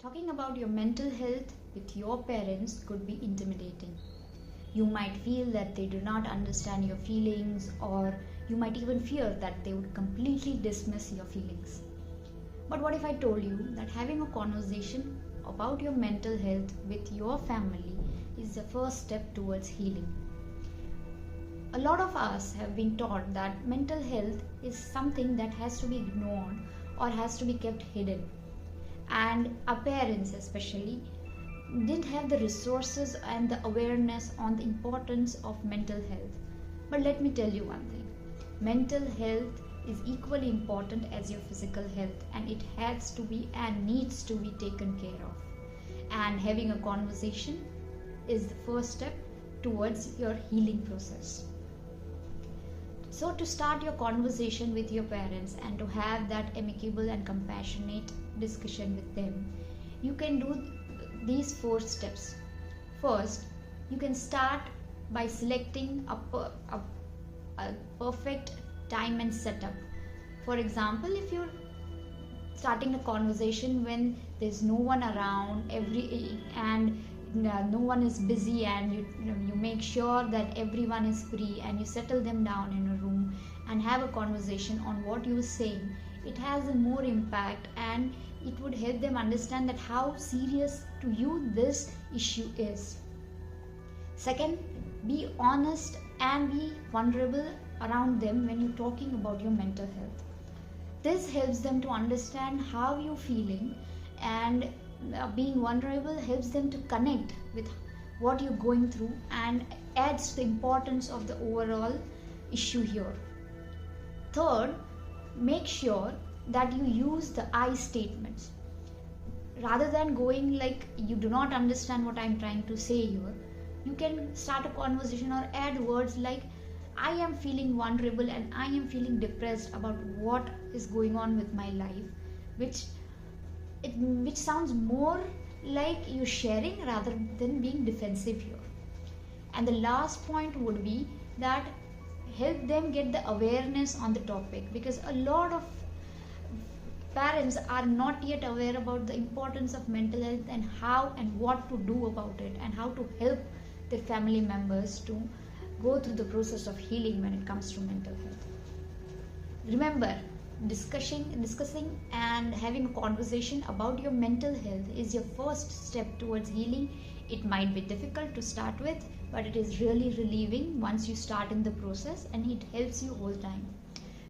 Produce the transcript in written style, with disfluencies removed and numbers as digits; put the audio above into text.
Talking about your mental health with your parents could be intimidating. You might feel that they do not understand your feelings, or you might even fear that they would completely dismiss your feelings. But what if I told you that having a conversation about your mental health with your family is the first step towards healing? A lot of us have been taught that mental health is something that has to be ignored or has to be kept hidden. And our parents, especially, didn't have the resources and the awareness on the importance of mental health. But let me tell you one thing: mental health is equally important as your physical health, and it has to be and needs to be taken care of. And having a conversation is the first step towards your healing process. So, to start your conversation with your parents and to have that amicable and compassionate discussion with them, you can do these 4 steps. First, you can start by selecting a perfect time and setup. For example, if you're starting a conversation when there's no one around and no one is busy, and you make sure that everyone is free, and you settle them down in a room and have a conversation on what you're saying, it has a more impact, and it would help them understand that how serious to you this issue is. Second, be honest and be vulnerable around them when you're talking about your mental health. This helps them to understand how you're feeling, and being vulnerable helps them to connect with what you're going through and adds to the importance of the overall issue here. Third, make sure that you use the I statements. Rather than going like you do not understand what I'm trying to say here, you can start a conversation or add words like I am feeling vulnerable and I am feeling depressed about what is going on with my life, which sounds more like you sharing rather than being defensive here. And the last point would be that help them get the awareness on the topic, because a lot of parents are not yet aware about the importance of mental health and how and what to do about it, and how to help their family members to go through the process of healing when it comes to mental health. Remember, discussing and having a conversation about your mental health is your first step towards healing. It might be difficult to start with, but it is really relieving once you start in the process, and it helps you all the time.